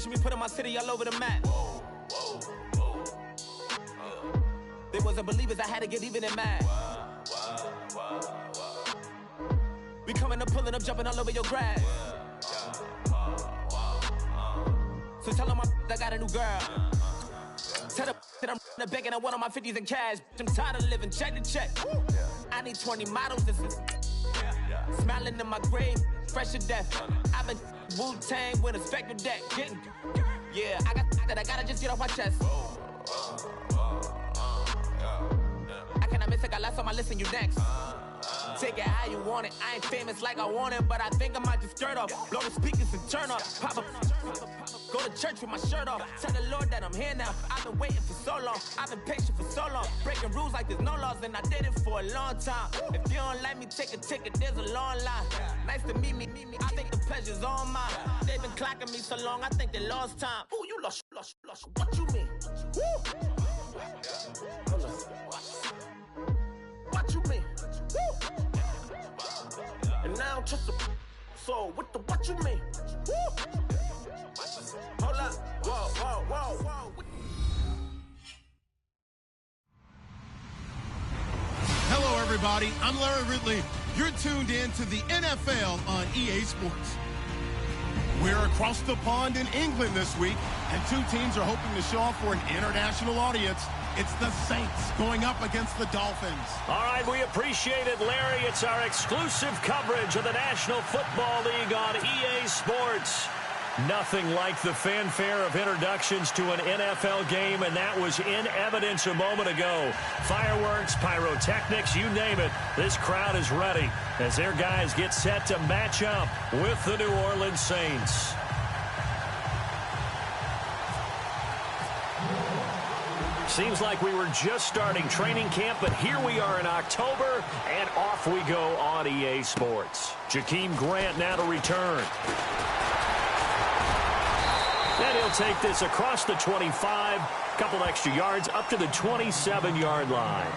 Picture me putting my city all over the map. They wasn't believers, I had to get even and mad. We coming up, pulling up, jumping all over your grass. So tell them I got a new girl. Tell them that I'm in the bank and I want all my 50s in cash. I'm tired of living check to check. I need 20 models. This is smiling in my grave, fresh to death. I've been Wu-Tang with a spectral deck. Yeah, I gotta just get off my chest. I cannot miss it, got last on my list and you next. Take it how you want it. I ain't famous like I want it, but I think I might just skirt off. Blow the speakers and turn off. Pop up. Go to church with my shirt off. Tell the Lord that I'm here now. I've been waiting for so long. I've been patient for so long. Breaking rules like there's no laws, and I did it for a long time. If you don't like me, take a ticket. There's a long line. Nice to meet me. I think the pleasure's all mine. They've been clocking me so long, I think they lost time. Ooh, you lost. What you mean? Woo! What you mean? Woo! And now I don't trust the so what you mean? Woo! Hold up. Whoa. Hello, everybody. I'm Larry Ridley. You're tuned in to the NFL on EA Sports. We're across the pond in England this week, and two teams are hoping to show off for an international audience. It's the Saints going up against the Dolphins. All right, we appreciate it, Larry. It's our exclusive coverage of the National Football League on EA Sports. Nothing like the fanfare of introductions to an NFL game, and that was in evidence a moment ago. Fireworks, pyrotechnics, you name it. This crowd is ready as their guys get set to match up with the New Orleans Saints. Seems like we were just starting training camp, but here we are in October, and off we go on EA Sports. Jakeem Grant now to return. And he'll take this across the 25, couple extra yards up to the 27-yard line.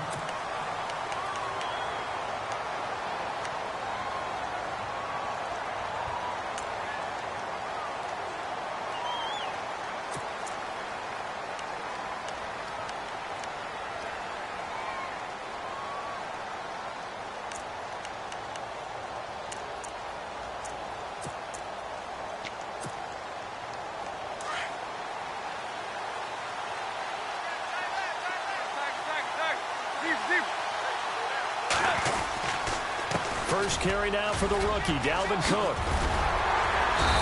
First carry now for the rookie, Dalvin Cook.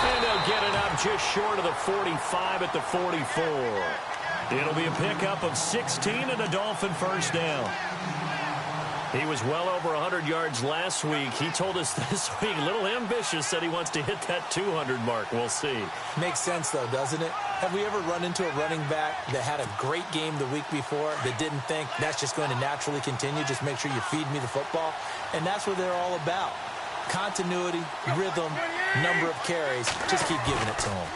And they'll get it up just short of the 45 at the 44. It'll be a pickup of 16 and a Dolphin first down. He was well over 100 yards last week. He told us this week, a little ambitious, said he wants to hit that 200 mark. We'll see. Makes sense, though, doesn't it? Have we ever run into a running back that had a great game the week before that didn't think that's just going to naturally continue? Just make sure you feed me the football. And that's what they're all about. Continuity, rhythm, number of carries. Just keep giving it to them.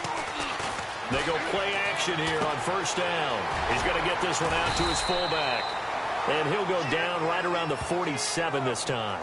They go play action here on first down. He's going to get this one out to his fullback. And he'll go down right around the 47 this time.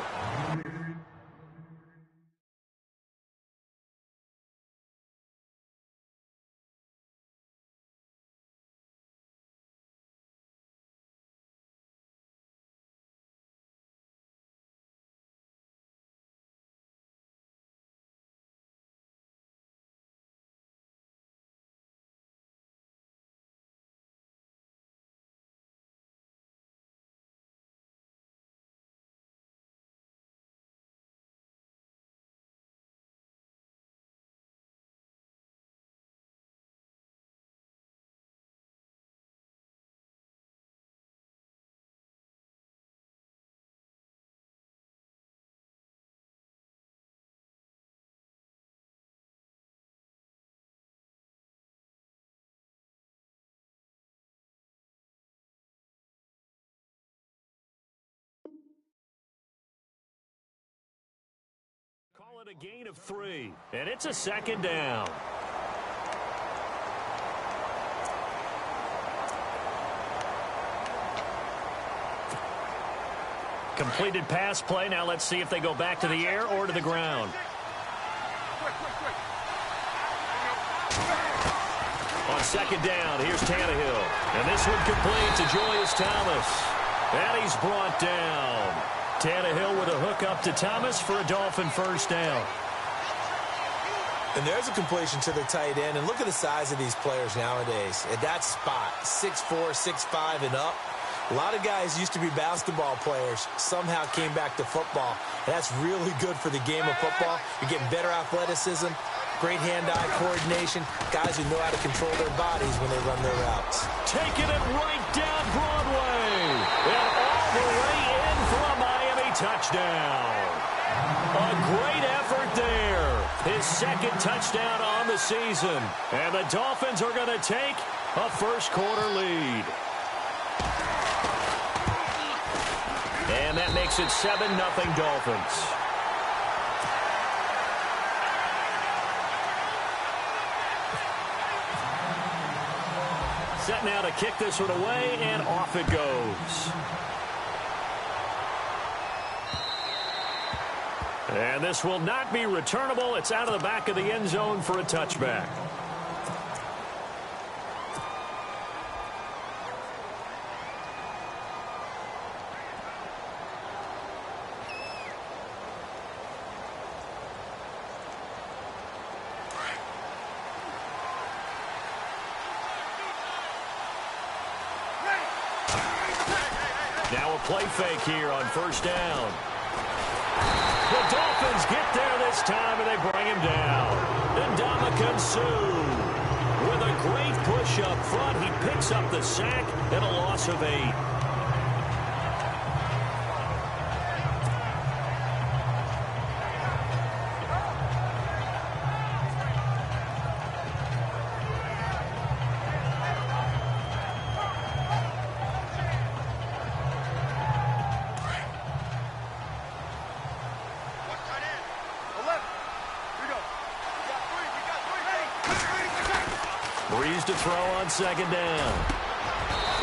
Call it a gain of 3, and it's a second down. Completed pass play. Now let's see if they go back to the air or to the ground. Second down, here's Tannehill. And this one complete to Julius Thomas. And he's brought down. Tannehill with a hook up to Thomas for a Dolphin first down. And there's a completion to the tight end. And look at the size of these players nowadays. At that spot, 6'4", 6'5", and up. A lot of guys used to be basketball players, somehow came back to football. And that's really good for the game of football. You're getting better athleticism, great hand-eye coordination, guys who know how to control their bodies when they run their routes. Taking it right down Broadway. And all the way in for a Miami touchdown. A great effort there. His second touchdown on the season. And the Dolphins are going to take a first-quarter lead. And that makes it 7-0 Dolphins. Set now to kick this one away, and off it goes. And this will not be returnable. It's out of the back of the end zone for a touchback. Now a play fake here on first down. The Dolphins get there this time, and they bring him down. Ndamukong Suh with a great push up front. He picks up the sack and a loss of 8. Breeze to throw on second down.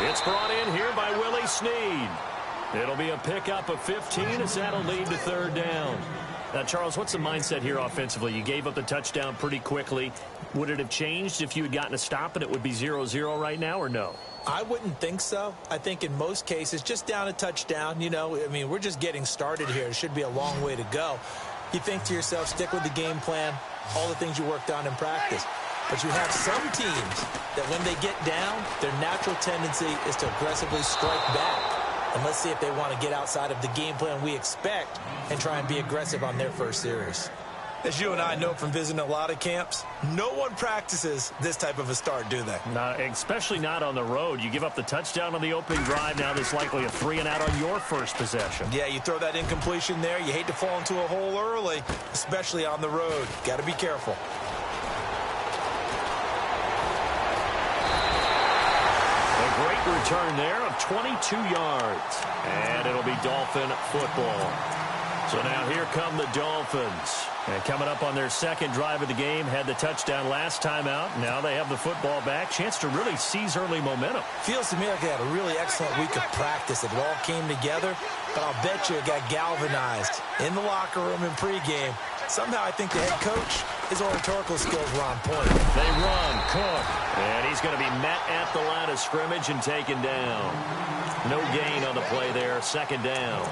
It's brought in here by Willie Snead. It'll be a pickup of 15 as that'll lead to third down. Now, Charles, what's the mindset here offensively? You gave up the touchdown pretty quickly. Would it have changed if you had gotten a stop and it would be 0-0 right now, or no? I wouldn't think so. I think in most cases, just down a touchdown, you know, I mean, we're just getting started here. It should be a long way to go. You think to yourself, stick with the game plan, all the things you worked on in practice. But you have some teams that when they get down, their natural tendency is to aggressively strike back. And let's see if they want to get outside of the game plan we expect and try and be aggressive on their first series. As you and I know from visiting a lot of camps, no one practices this type of a start, do they? No, especially not on the road. You give up the touchdown on the opening drive. Now there's likely a 3-and-out on your first possession. Yeah, you throw that incompletion there. You hate to fall into a hole early, especially on the road. Got to be careful. A great return there of 22 yards. And it'll be Dolphin football. So now here come the Dolphins. And coming up on their second drive of the game, had the touchdown last time out. Now they have the football back. Chance to really seize early momentum. Feels to me like they had a really excellent week of practice. It all came together, but I'll bet you it got galvanized in the locker room in pregame. Somehow I think the head coach, his oratorical skills were on point. They run, Cook, and he's going to be met at the line of scrimmage and taken down. No gain on the play there, second down.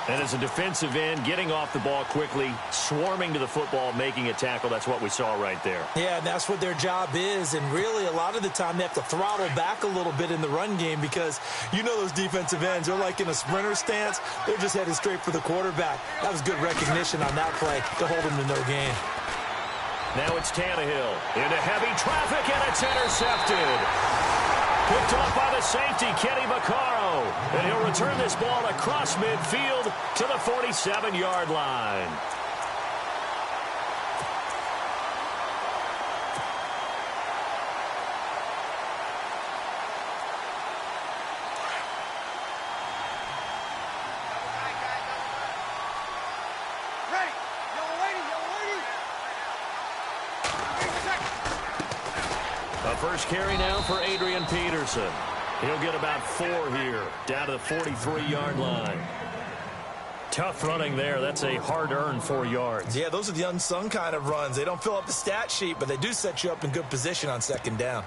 And as a defensive end, getting off the ball quickly, swarming to the football, making a tackle, that's what we saw right there. Yeah, and that's what their job is. And really, a lot of the time, they have to throttle back a little bit in the run game because you know those defensive ends, they're like in a sprinter stance. They're just headed straight for the quarterback. That was good recognition on that play to hold them to no gain. Now it's Tannehill into heavy traffic, and it's intercepted. Picked off by the safety, Kenny Vaccaro. And he'll return this ball across midfield to the 47-yard line. First carry now for Adrian Peterson. He'll get about 4 here, down to the 43-yard line. Tough running there. That's a hard-earned 4 yards. Yeah, those are the unsung kind of runs. They don't fill up the stat sheet, but they do set you up in good position on second down.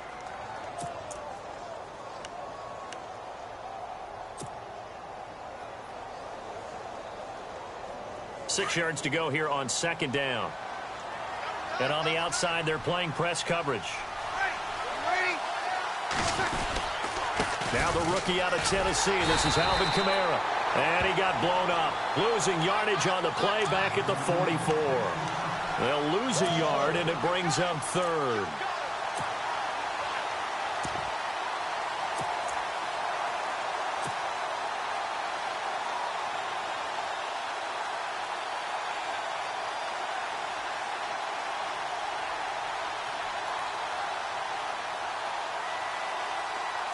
Six yards to go here on second down. And on the outside, they're playing press coverage. Now the rookie out of Tennessee. This is Alvin Kamara. And he got blown up. Losing yardage on the play back at the 44. They'll lose a yard, and it brings up third.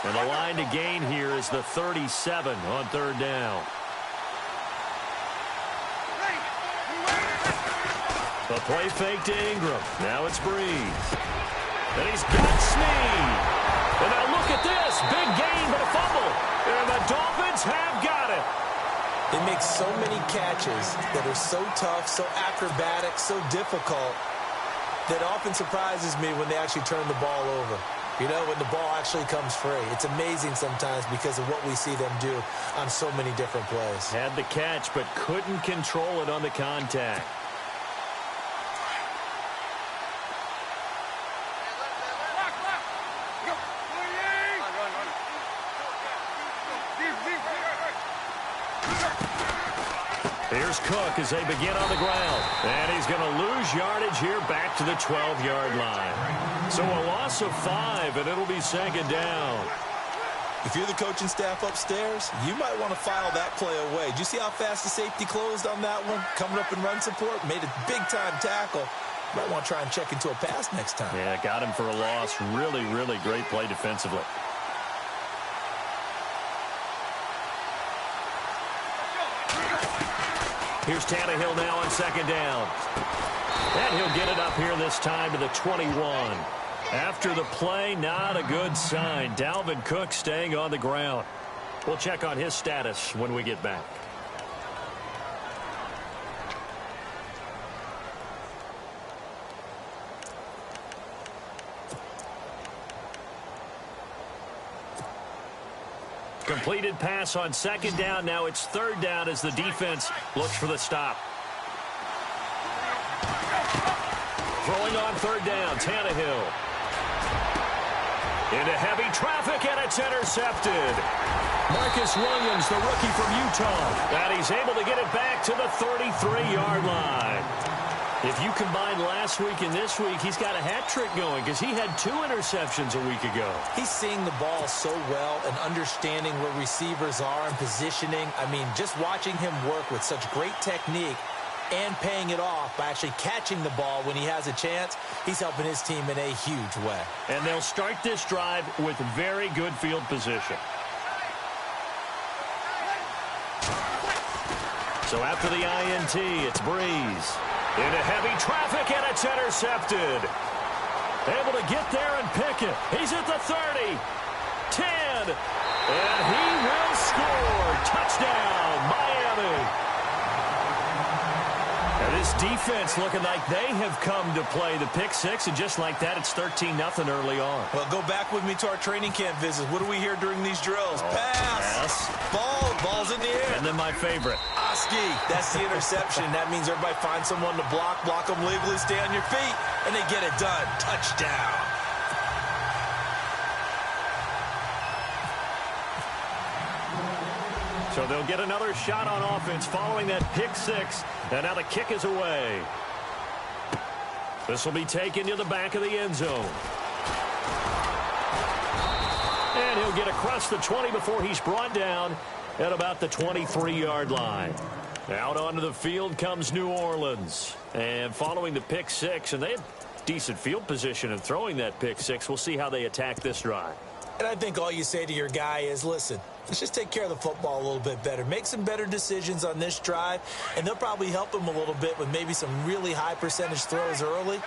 And the line to gain here is the 37 on third down. The play fake to Ingram. Now it's Breeze. And he's got Snead. And now look at this. Big gain, but a fumble. And the Dolphins have got it. They make so many catches that are so tough, so acrobatic, so difficult, that often surprises me when they actually turn the ball over. You know, when the ball actually comes free. It's amazing sometimes because of what we see them do on so many different plays. Had the catch, but couldn't control it on the contact. Here's Cook as they begin on the ground. And he's going to lose yardage here back to the 12-yard line. So a loss of 5, and it'll be second down. If you're the coaching staff upstairs, you might want to file that play away. Did you see how fast the safety closed on that one? Coming up in run support, made a big-time tackle. You might want to try and check into a pass next time. Yeah, got him for a loss. Really, really great play defensively. Here's Tannehill now on second down. And he'll get it up here this time to the 21. After the play, not a good sign. Dalvin Cook staying on the ground. We'll check on his status when we get back. Completed pass on second down. Now it's third down as the defense looks for the stop. Throwing on third down, Tannehill. Into heavy traffic, and it's intercepted. Marcus Williams, the rookie from Utah. And he's able to get it back to the 33-yard line. If you combine last week and this week, he's got a hat trick going because he had 2 interceptions a week ago. He's seeing the ball so well and understanding where receivers are and positioning. I mean, just watching him work with such great technique and paying it off by actually catching the ball when he has a chance, he's helping his team in a huge way. And they'll start this drive with very good field position. So after the INT, it's Breeze. Into heavy traffic, and it's intercepted. Able to get there and pick it. He's at the 30, 10, and he will score. Touchdown, Miami. And this defense looking like they have come to play the pick six, and just like that, it's 13-0 early on. Well, go back with me to our training camp visits. What do we hear during these drills? Pass. Ball's in the air. And then my favorite. Oski. That's the interception. That means everybody finds someone to block them legally, stay on your feet, and they get it done. Touchdown. So they'll get another shot on offense following that pick six. And now the kick is away. This will be taken to the back of the end zone. And he'll get across the 20 before he's brought down at about the 23-yard line. Out onto the field comes New Orleans. And following the pick six, and they had decent field position in throwing that pick six. We'll see how they attack this drive. And I think all you say to your guy is, listen, let's just take care of the football a little bit better. Make some better decisions on this drive, and they'll probably help him a little bit with maybe some really high percentage throws early.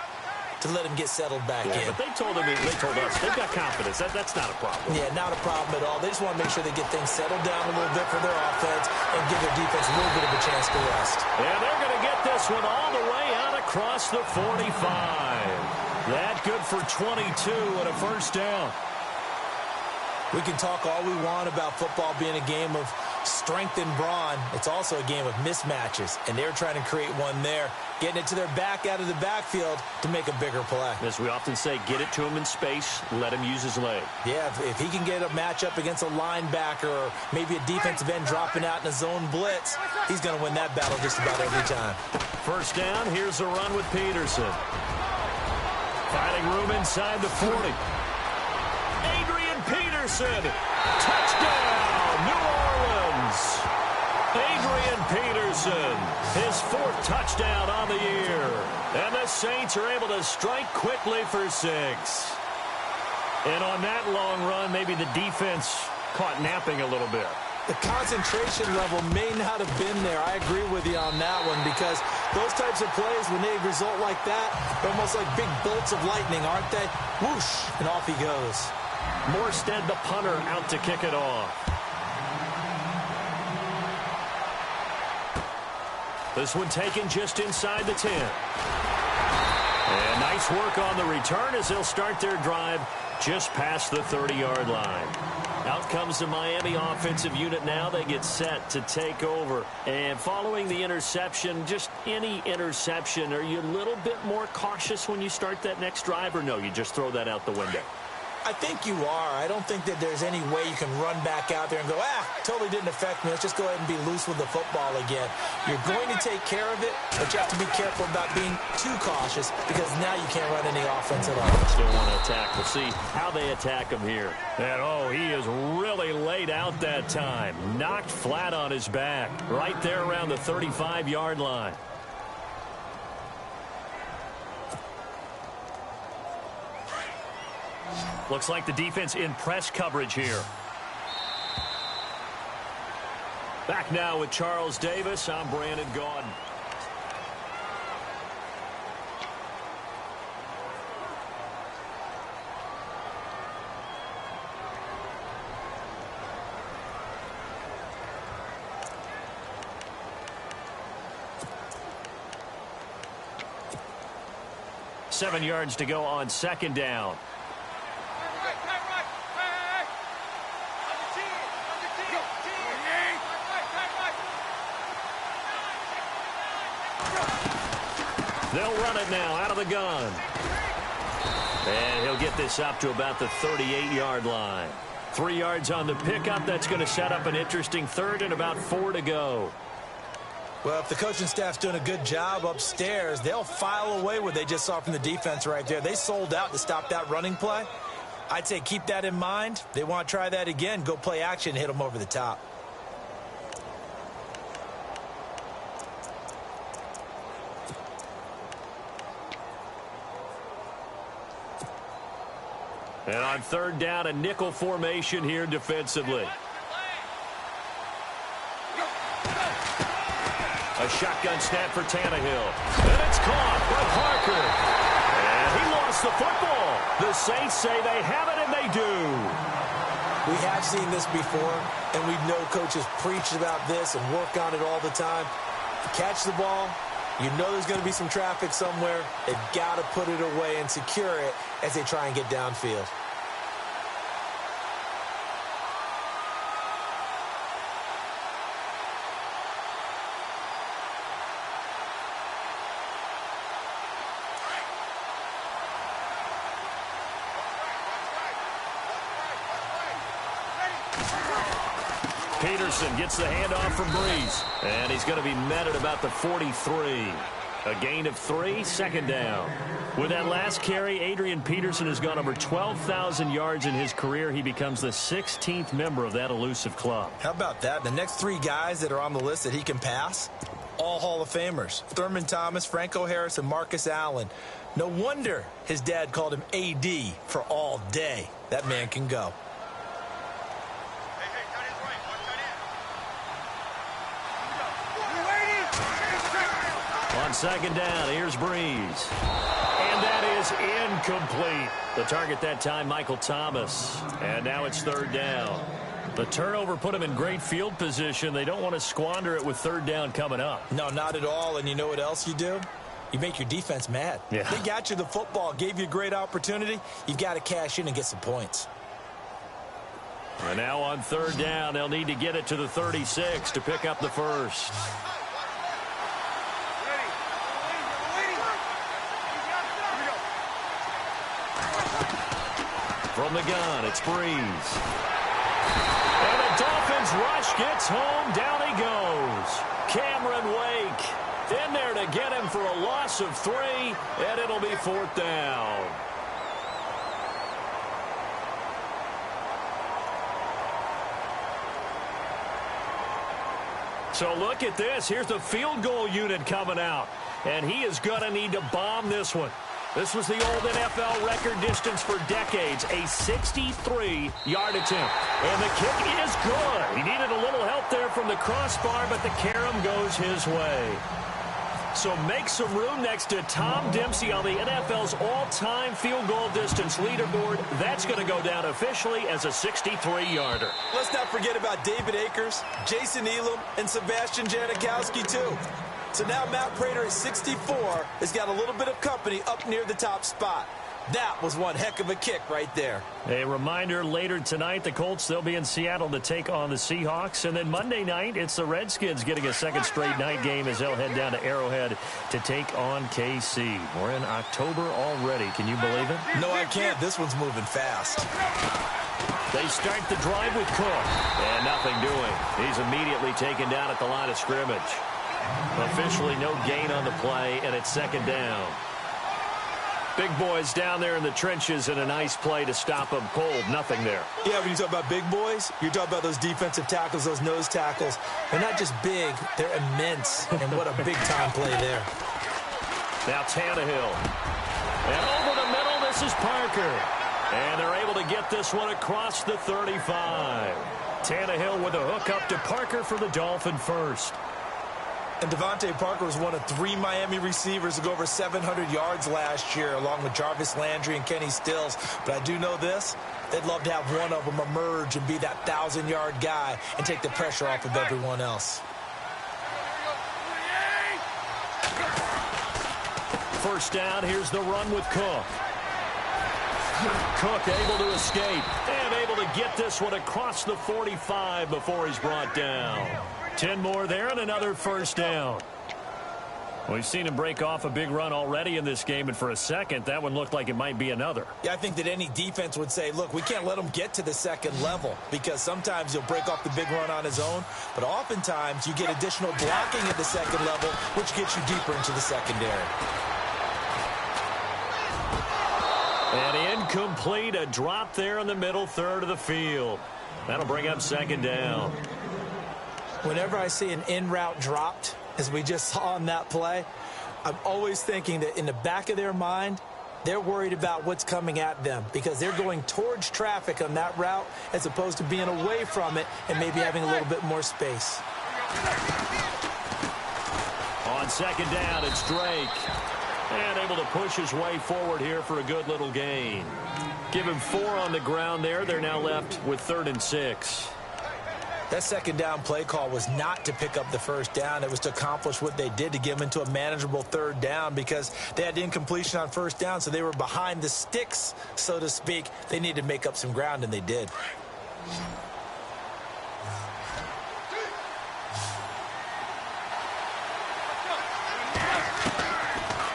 to let him get settled back in. But they told us they've got confidence. That's not a problem. Yeah, not a problem at all. They just want to make sure they get things settled down a little bit for their offense and give their defense a little bit of a chance to rest. And they're going to get this one all the way out across the 45. That good for 22 and a first down. We can talk all we want about football being a game of strength and brawn. It's also a game of mismatches, and they're trying to create one there, getting it to their back out of the backfield to make a bigger play. As we often say, get it to him in space, let him use his leg. Yeah, if he can get a matchup against a linebacker or maybe a defensive end dropping out in a zone blitz, he's going to win that battle just about every time. First down, here's a run with Peterson. Finding room inside the 40. Adrian Peterson, touchdown, New Orleans. Adrian Peterson, his 4th touchdown on the year. And the Saints are able to strike quickly for 6. And on that long run, maybe the defense caught napping a little bit. The concentration level may not have been there. I agree with you on that one because those types of plays, when they result like that, they're almost like big bolts of lightning, aren't they? Whoosh, and off he goes. Morstead, the punter, out to kick it off. This one taken just inside the 10. And nice work on the return as they'll start their drive just past the 30-yard line. Out comes the Miami offensive unit now. They get set to take over. And following the interception, just any interception, are you a little bit more cautious when you start that next drive, or no, you just throw that out the window? I think you are. I don't think that there's any way you can run back out there and go, totally didn't affect me. Let's just go ahead and be loose with the football again. You're going to take care of it, but you have to be careful about being too cautious because now you can't run any offense at all. Still want to attack. We'll see how they attack him here. And, he is really laid out that time. Knocked flat on his back. Right there around the 35-yard line. Looks like the defense in press coverage here. Back now with Charles Davis. I'm Brandon Gaudin. Seven yards to go on second down. They'll run it now out of the gun. And he'll get this up to about the 38-yard line. 3 yards on the pickup. That's going to set up an interesting third and about 4 to go. Well, if the coaching staff's doing a good job upstairs, they'll file away what they just saw from the defense right there. They sold out to stop that running play. I'd say keep that in mind. They want to try that again. Go play action and hit them over the top. And on third down, a nickel formation here defensively. A shotgun snap for Tannehill. And it's caught by Parker. And he lost the football. The Saints say they have it, and they do. We have seen this before, and we know coaches preach about this and work on it all the time. Catch the ball. You know there's going to be some traffic somewhere. They've got to put it away and secure it as they try and get downfield. Peterson gets the handoff from Breeze. And he's going to be met at about the 43. A gain of 3, second down. With that last carry, Adrian Peterson has gone over 12,000 yards in his career. He becomes the 16th member of that elusive club. How about that? The next 3 guys that are on the list that he can pass, all Hall of Famers. Thurman Thomas, Franco Harris, and Marcus Allen. No wonder his dad called him AD for all day. That man can go. On second down, here's Breeze. And that is incomplete. The target that time, Michael Thomas. And now it's third down. The turnover put them in great field position. They don't want to squander it with third down coming up. No, not at all. And you know what else you do? You make your defense mad. Yeah. They got you the football, gave you a great opportunity. You've got to cash in and get some points. And now on third down, they'll need to get it to the 36 to pick up the first. From the gun, it's Breeze. And the Dolphins rush gets home. Down he goes. Cameron Wake in there to get him for a loss of 3, and it'll be fourth down. So look at this. Here's the field goal unit coming out, and he is going to need to bomb this one. This was the old NFL record distance for decades, a 63-yard attempt. And the kick is good. He needed a little help there from the crossbar, but the carom goes his way. So make some room next to Tom Dempsey on the NFL's all-time field goal distance leaderboard. That's going to go down officially as a 63-yarder. Let's not forget about David Akers, Jason Elam, and Sebastian Janikowski, too. So now Matt Prater at 64 has got a little bit of company up near the top spot. That was one heck of a kick right there. A reminder, later tonight, the Colts, they'll be in Seattle to take on the Seahawks. And then Monday night, it's the Redskins getting a second straight night game as they'll head down to Arrowhead to take on KC. We're in October already. Can you believe it? No, I can't. This one's moving fast. They start the drive with Cook. And nothing doing. He's immediately taken down at the line of scrimmage. Officially no gain on the play, and it's second down. Big boys down there in the trenches, and a nice play to stop them cold. Nothing there. Yeah, when you talk about big boys, you're talking about those defensive tackles, those nose tackles. They're not just big, they're immense. And what a big-time play there. Now Tannehill. And over the middle, this is Parker. And they're able to get this one across the 35. Tannehill with a hook up to Parker for the Dolphin first. And Devontae Parker was one of 3 Miami receivers to go over 700 yards last year, along with Jarvis Landry and Kenny Stills. But I do know this. They'd love to have one of them emerge and be that 1,000-yard guy and take the pressure off of everyone else. First down, here's the run with Cook. Cook able to escape and able to get this one across the 45 before he's brought down. 10 more there and another first down. We've seen him break off a big run already in this game, and for a second, that one looked like it might be another. Yeah, I think that any defense would say, look, we can't let him get to the second level, because sometimes he'll break off the big run on his own, but oftentimes you get additional blocking at the second level, which gets you deeper into the secondary. And incomplete, a drop there in the middle third of the field. That'll bring up second down. Whenever I see an in-route dropped, as we just saw on that play, I'm always thinking that in the back of their mind, they're worried about what's coming at them because they're going towards traffic on that route as opposed to being away from it and maybe having a little bit more space. On second down, it's Drake. And able to push his way forward here for a good little gain. Give him 4 on the ground there. They're now left with 3rd and 6. That second down play call was not to pick up the first down. It was to accomplish what they did to get them into a manageable 3rd down because they had incompletion on first down, so they were behind the sticks, so to speak. They needed to make up some ground, and they did.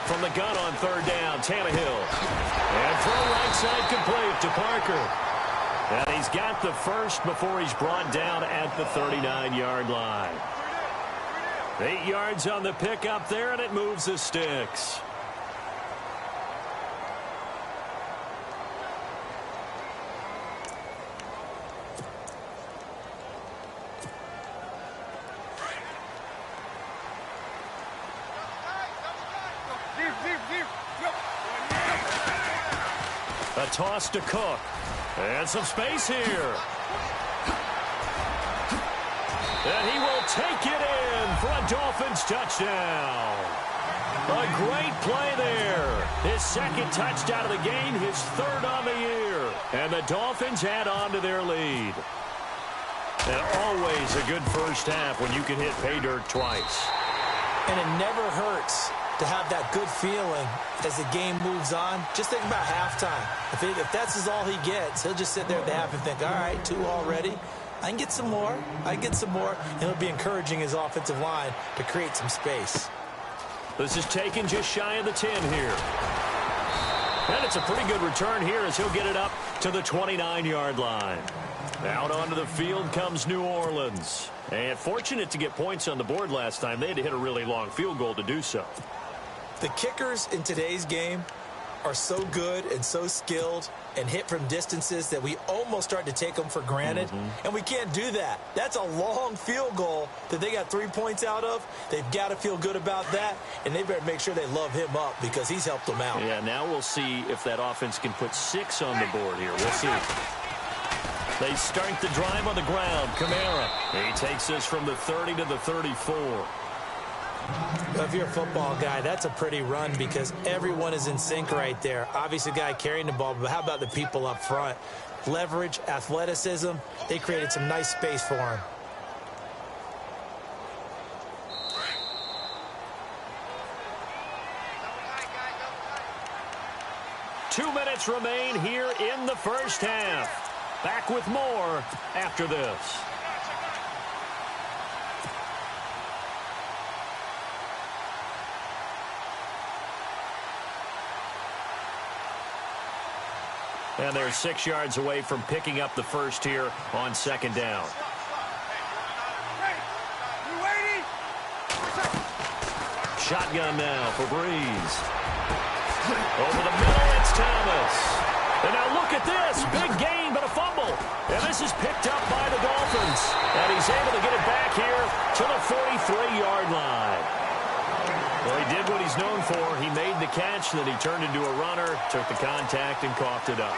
From the gun on 3rd down, Tannehill. And throw right side complete to Parker. And he's got the first before he's brought down at the 39-yard line. 8 yards on the pickup there, and it moves the sticks. A toss to Cook. And some space here. And he will take it in for a Dolphins touchdown. A great play there. His second touchdown of the game, his third on the year. And the Dolphins add on to their lead. And always a good first half when you can hit pay dirt twice. And it never hurts to have that good feeling as the game moves on. Just think about halftime. If that's all he gets, he'll just sit there at the half and think, all right, 2 already. I can get some more. I can get some more. And he'll be encouraging his offensive line to create some space. This is taken just shy of the 10 here. And it's a pretty good return here as he'll get it up to the 29-yard line. Out onto the field comes New Orleans. And fortunate to get points on the board last time. They had to hit a really long field goal to do so. The kickers in today's game are so good and so skilled and hit from distances that we almost start to take them for granted. And we can't do that. That's a long field goal that they got 3 points out of. They've got to feel good about that, and they better make sure they love him up because he's helped them out. Yeah, now we'll see if that offense can put 6 on the board here. We'll see. They start the drive on the ground. Kamara. He takes this from the 30 to the 34. If you're a football guy, that's a pretty run because everyone is in sync right there. Obviously, the guy carrying the ball, but how about the people up front? Leverage, athleticism, they created some nice space for him. Two minutes remain here in the first half. Back with more after this. And they're 6 yards away from picking up the first here on second down. Shotgun now for Breeze. Over the middle, it's Thomas. And now look at this. Big gain, but a fumble. And this is picked up by the Dolphins. And he's able to get it back here to the 43-yard line. Well, he did what he's known for. He made the catch, then he turned into a runner, took the contact, and coughed it up.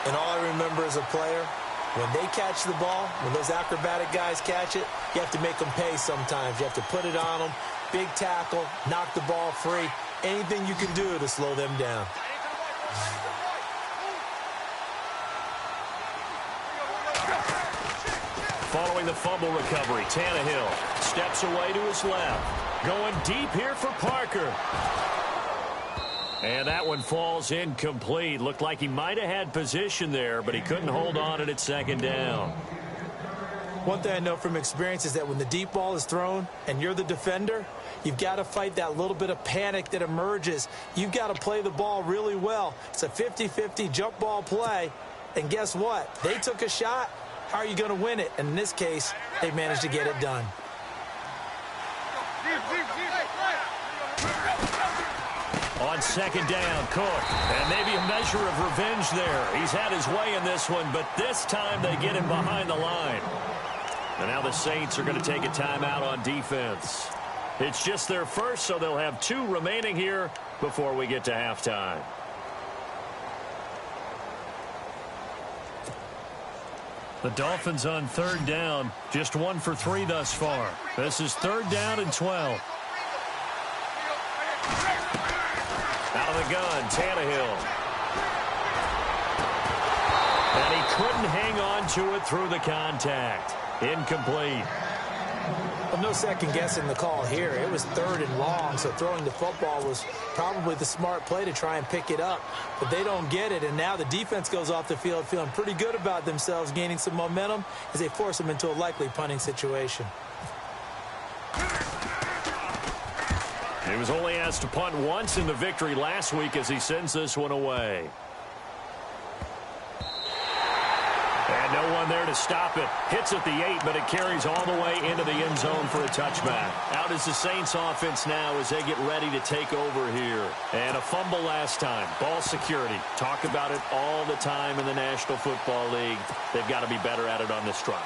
And all I remember as a player, when they catch the ball, when those acrobatic guys catch it, you have to make them pay sometimes. You have to put it on them, big tackle, knock the ball free, anything you can do to slow them down. Following the fumble recovery, Tannehill steps away to his left. Going deep here for Parker. And that one falls incomplete. Looked like he might have had position there, but he couldn't hold on at second down. One thing I know from experience is that when the deep ball is thrown and you're the defender, you've got to fight that little bit of panic that emerges. You've got to play the ball really well. It's a 50-50 jump ball play. And guess what? They took a shot. How are you going to win it? And in this case, they managed to get it done. On second down, Cook. And maybe a measure of revenge there. He's had his way in this one, but this time they get him behind the line. And now the Saints are going to take a timeout on defense. It's just their first, so they'll have 2 remaining here before we get to halftime. The Dolphins on third down, just 1 for 3 thus far. This is third down and 12. Out of the gun, Tannehill. And he couldn't hang on to it through the contact. Incomplete. Well, no second guessing the call here. It was third and long, so throwing the football was probably the smart play to try and pick it up. But they don't get it, and now the defense goes off the field feeling pretty good about themselves, gaining some momentum as they force them into a likely punting situation. He was only asked to punt once in the victory last week as he sends this one away. And no one there to stop it. Hits at the 8, but it carries all the way into the end zone for a touchback. Out is the Saints offense now as they get ready to take over here. And a fumble last time. Ball security. Talk about it all the time in the National Football League. They've got to be better at it on this drive.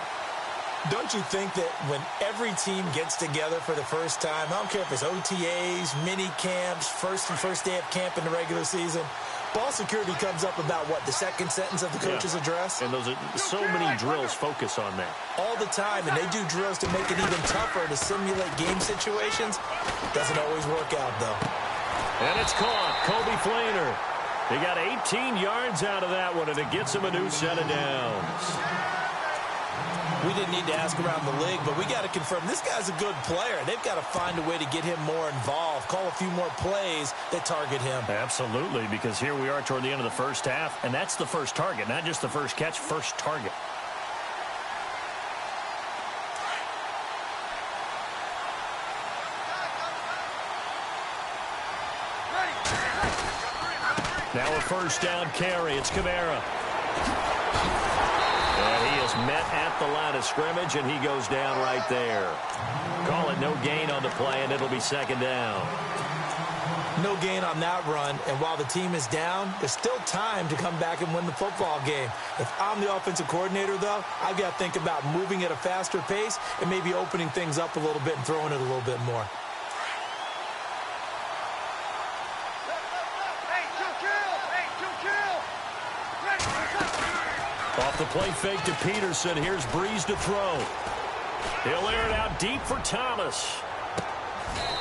Don't you think that when every team gets together for the first time, I don't care if it's OTAs, mini camps, first day of camp in the regular season, ball security comes up about, what, the second sentence of the coach's address? And those are so many drills focus on that. All the time, and they do drills to make it even tougher to simulate game situations. Doesn't always work out, though. And it's caught. Kobe Fleener. He got 18 yards out of that one, and it gets him a new set of downs. We didn't need to ask around the league, but we got to confirm this guy's a good player. They've got to find a way to get him more involved, call a few more plays that target him. Absolutely, because here we are toward the end of the first half, and that's the first target, not just the first catch, first target. Now a first down carry. It's Kamara. And he is met at the line of scrimmage, and he goes down right there. Call it no gain on the play, and it'll be second down. No gain on that run, and while the team is down, there's still time to come back and win the football game. If I'm the offensive coordinator, though, I've got to think about moving at a faster pace and maybe opening things up a little bit and throwing it a little bit more. Off the play fake to Peterson. Here's Breeze to throw. He'll air it out deep for Thomas.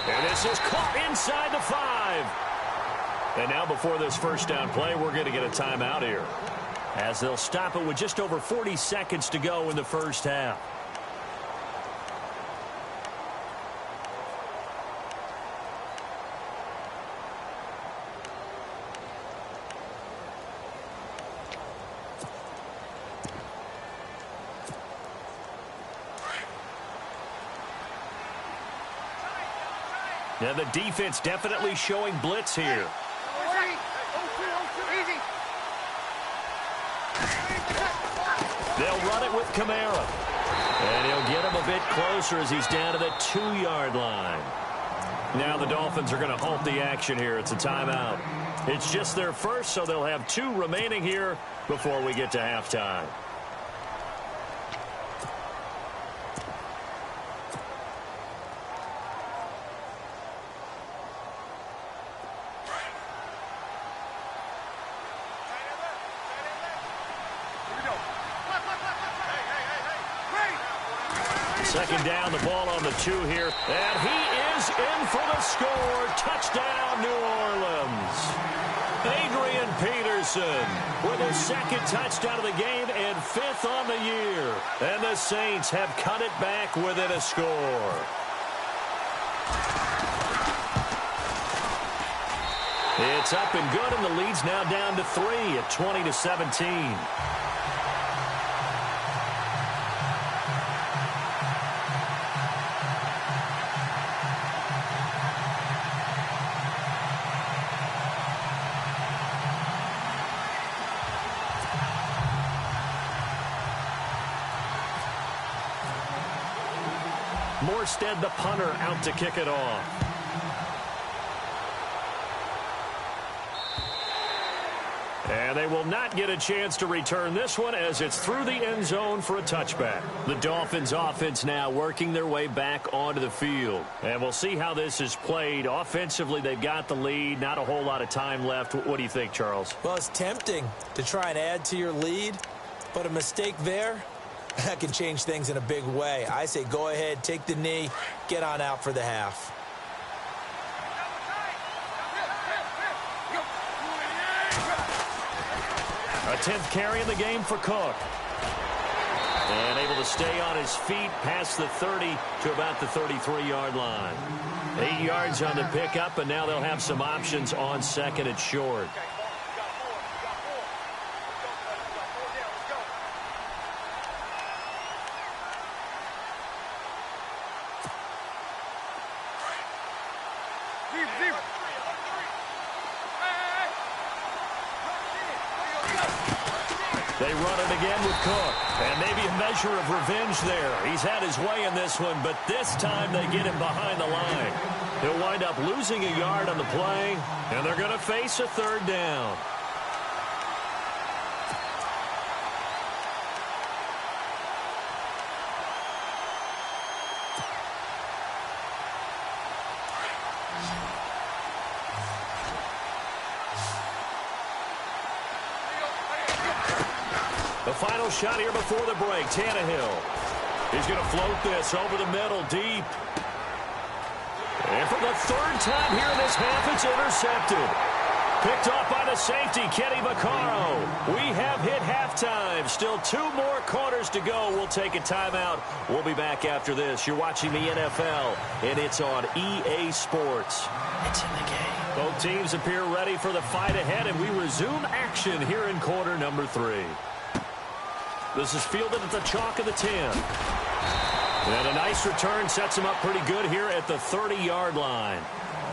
And this is caught inside the 5. And now before this first down play, we're going to get a timeout here, as they'll stop it with just over 40 seconds to go in the first half. And the defense definitely showing blitz here. They'll run it with Kamara. And he'll get him a bit closer as he's down to the 2-yard line. Now the Dolphins are going to halt the action here. It's a timeout. It's just their first, so they'll have 2 remaining here before we get to halftime. Second down, the ball on the 2 here. And he is in for the score. Touchdown, New Orleans. Adrian Peterson with his second touchdown of the game and 5th on the year. And the Saints have cut it back within a score. It's up and good, and the lead's now down to 3 at 20-17. Morstead, the punter, out to kick it off. And they will not get a chance to return this one as it's through the end zone for a touchback. The Dolphins offense now working their way back onto the field. And we'll see how this is played. Offensively, they've got the lead. Not a whole lot of time left. What do you think, Charles? Well, it's tempting to try and add to your lead, but a mistake there, that can change things in a big way. I say go ahead, take the knee, get on out for the half. A 10th carry in the game for Cook. And able to stay on his feet past the 30 to about the 33-yard line. 8 yards on the pickup, and now they'll have some options on second and short. They run it again with Cook. And maybe a measure of revenge there. He's had his way in this one, but this time they get him behind the line. He'll wind up losing a yard on the play, and they're going to face a 3rd down. The final shot here before the break. Tannehill. He's going to float this over the middle deep. And for the third time here in this half, it's intercepted. Picked off by the safety, Kenny Vaccaro. We have hit halftime. Still 2 more quarters to go. We'll take a timeout. We'll be back after this. You're watching the NFL, and it's on EA Sports. It's in the game. Both teams appear ready for the fight ahead, and we resume action here in quarter number 3. This is fielded at the chalk of the 10. And a nice return sets him up pretty good here at the 30-yard line.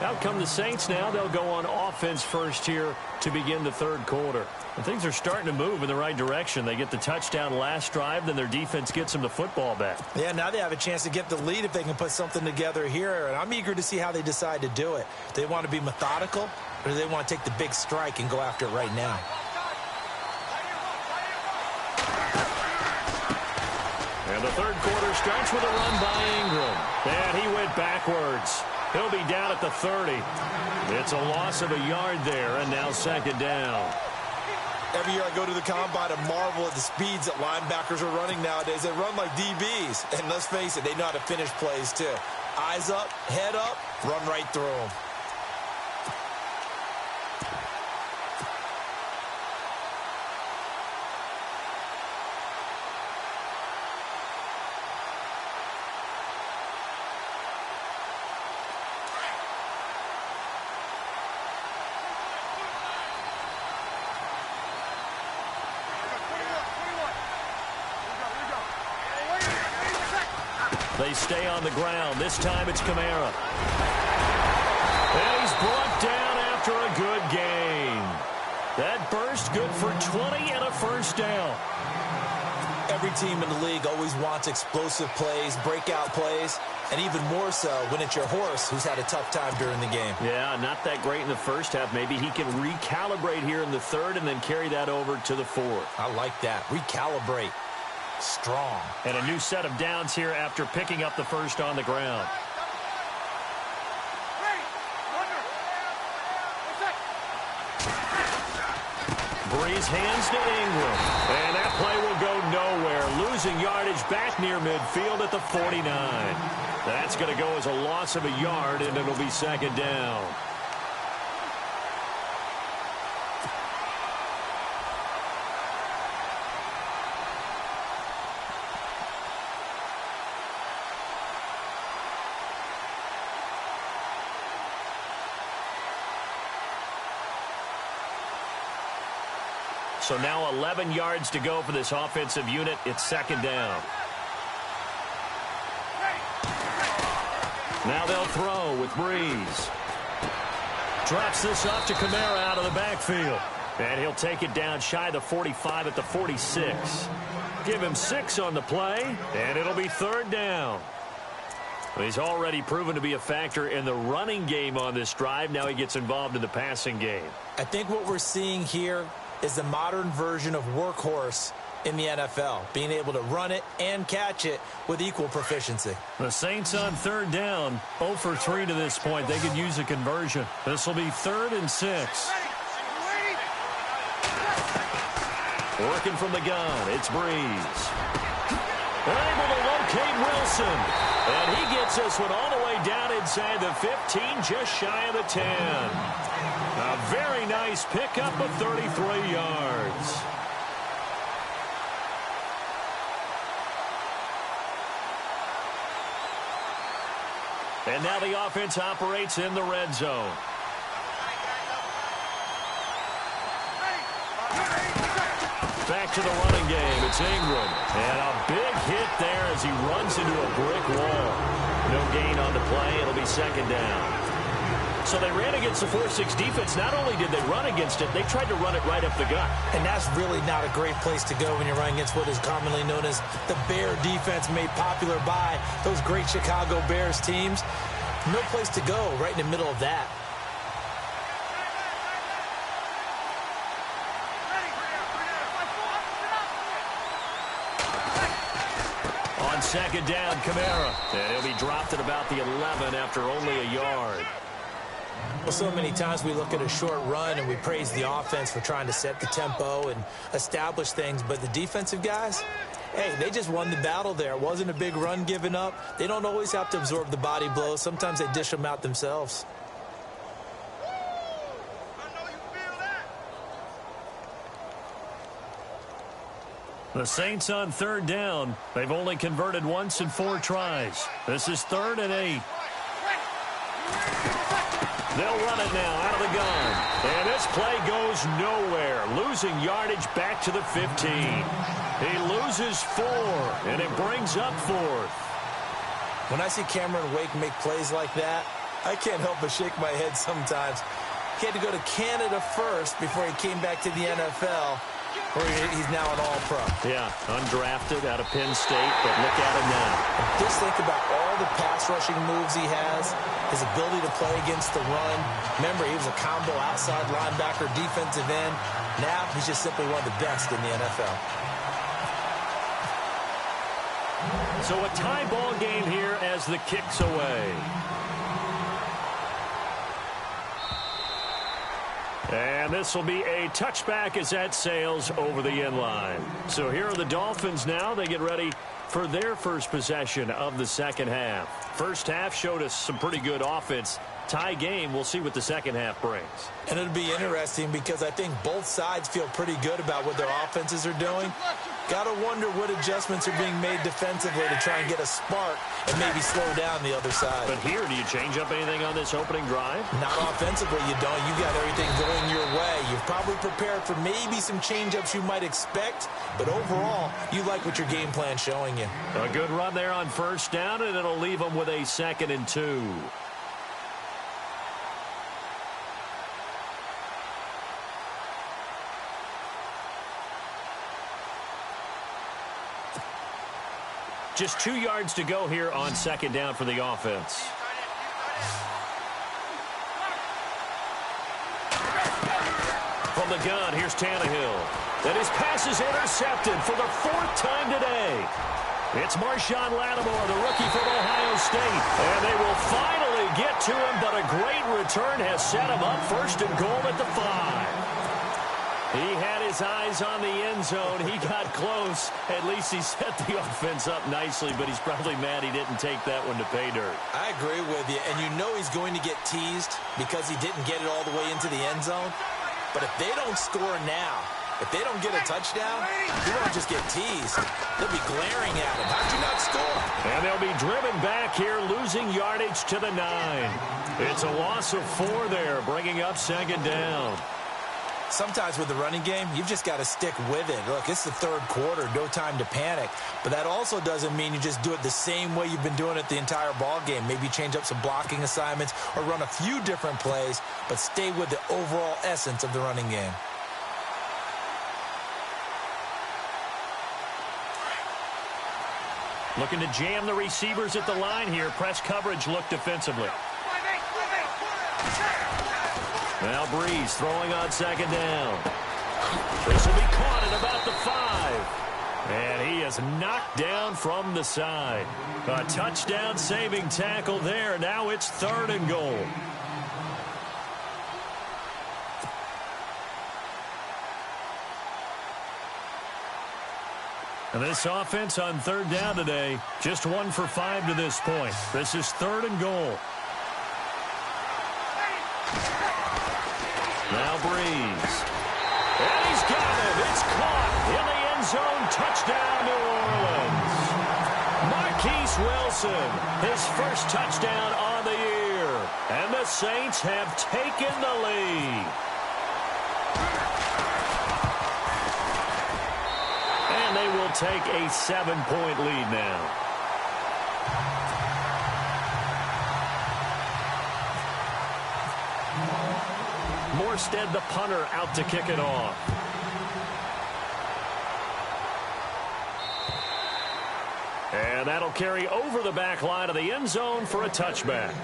Out come the Saints now. They'll go on offense first here to begin the third quarter. And things are starting to move in the right direction. They get the touchdown last drive, then their defense gets them the football back. Yeah, now they have a chance to get the lead if they can put something together here. And I'm eager to see how they decide to do it. Do they want to be methodical, or do they want to take the big strike and go after it right now? And the third quarter starts with a run by Ingram. And he went backwards. He'll be down at the 30. It's a loss of a yard there, and now second down. Every year I go to the combine and marvel at the speeds that linebackers are running nowadays. They run like DBs. And let's face it, they know how to finish plays too. Eyes up, head up, run right through them. They stay on the ground. This time it's Kamara. And he's brought down after a good gain. That burst good for 20 and a first down. Every team in the league always wants explosive plays, breakout plays, and even more so when it's your horse who's had a tough time during the game. Yeah, not that great in the first half. Maybe he can recalibrate here in the third and then carry that over to the fourth. I like that. Recalibrate. Strong. And a new set of downs here after picking up the first on the ground. Breeze hands to Ingram. And that play will go nowhere. Losing yardage back near midfield at the 49. That's going to go as a loss of a yard, and it'll be second down. So now 11 yards to go for this offensive unit. It's second down. Now they'll throw with Breeze. Drops this off to Kamara out of the backfield. And he'll take it down shy of the 45 at the 46. Give him 6 on the play, and it'll be third down. He's already proven to be a factor in the running game on this drive. Now he gets involved in the passing game. I think what we're seeing here is the modern version of workhorse in the NFL, being able to run it and catch it with equal proficiency. The Saints on third down, 0 for 3 to this point. They could use a conversion. This will be 3rd and 6. Working from the gun, it's Breeze. They're able to locate Wilson. And he gets this one all the way down inside the 15, just shy of the 10. A very nice pickup of 33 yards. And now the offense operates in the red zone. Back to the running game. It's Ingram. And a big hit there as he runs into a brick wall. No gain on the play. It'll be second down. So they ran against the 4-6 defense. Not only did they run against it, they tried to run it right up the gut. And that's really not a great place to go when you're running against what is commonly known as the Bear defense, made popular by those great Chicago Bears teams. No place to go right in the middle of that. On second down, Kamara. And he'll be dropped at about the 11 after only a yard. Well, so many times we look at a short run and we praise the offense for trying to set the tempo and establish things, but the defensive guys, hey, they just won the battle there. It wasn't a big run given up. They don't always have to absorb the body blows. Sometimes they dish them out themselves. The Saints on third down. They've only converted once in 4 tries. This is 3rd and 8. They'll run it now out of the gun. And this play goes nowhere. Losing yardage back to the 15. He loses 4, and it brings up 4th. When I see Cameron Wake make plays like that, I can't help but shake my head sometimes. He had to go to Canada first before he came back to the NFL, where he's now an all-pro. Yeah, undrafted out of Penn State, but look at him now. Just think about all the pass-rushing moves he has, his ability to play against the run. Remember, he was a combo outside linebacker, defensive end. Now he's just simply one of the best in the NFL. So a tie ball game here as the kick's away. And this will be a touchback as that sails over the end line. So here are the Dolphins now. They get ready for their first possession of the second half. First half showed us some pretty good offense. Tie game, we'll see what the second half brings. And it'll be interesting because I think both sides feel pretty good about what their offenses are doing. Got to wonder what adjustments are being made defensively to try and get a spark and maybe slow down the other side. But here, do you change up anything on this opening drive? Not offensively, you don't. You got everything going your way. You've probably prepared for maybe some change-ups you might expect, but overall, you like what your game plan's showing you. A good run there on first down, and it'll leave them with a 2nd and 2. Just 2 yards to go here on second down for the offense. From the gun, here's Tannehill. And his pass is intercepted for the 4th time today. It's Marshawn Lattimore, the rookie from Ohio State. And they will finally get to him, but a great return has set him up 1st and goal at the 5. He had his eyes on the end zone. He got close. At least he set the offense up nicely, but he's probably mad he didn't take that one to pay dirt. I agree with you, and you know he's going to get teased because he didn't get it all the way into the end zone. But if they don't score now, if they don't get a touchdown, he won't just get teased. They'll be glaring at him. How'd you not score? And they'll be driven back here, losing yardage to the 9. It's a loss of 4 there, bringing up 2nd down. Sometimes with the running game, you've just got to stick with it. Look, it's the 3rd quarter, no time to panic. But that also doesn't mean you just do it the same way you've been doing it the entire ball game. Maybe change up some blocking assignments or run a few different plays, but stay with the overall essence of the running game. Looking to jam the receivers at the line here. Press coverage look defensively. Now Breeze throwing on 2nd down. This will be caught at about the 5. And he is knocked down from the side. A touchdown saving tackle there. Now it's 3rd and goal. And this offense on 3rd down today, just 1 for 5 to this point. This is 3rd and goal. Now Breeze. And he's got it. It's caught in the end zone. Touchdown, New Orleans. Marquise Wilson, his first touchdown on the year. And the Saints have taken the lead. And they will take a 7-point lead now. Morstead, the punter, out to kick it off. And that'll carry over the back line of the end zone for a touchback.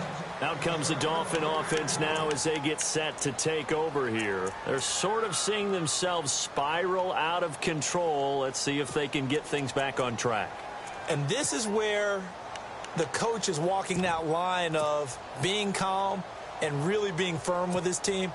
Out comes the Dolphin offense now as they get set to take over here. They're sort of seeing themselves spiral out of control. Let's see if they can get things back on track. And this is where the coach is walking that line of being calm and really being firm with his team.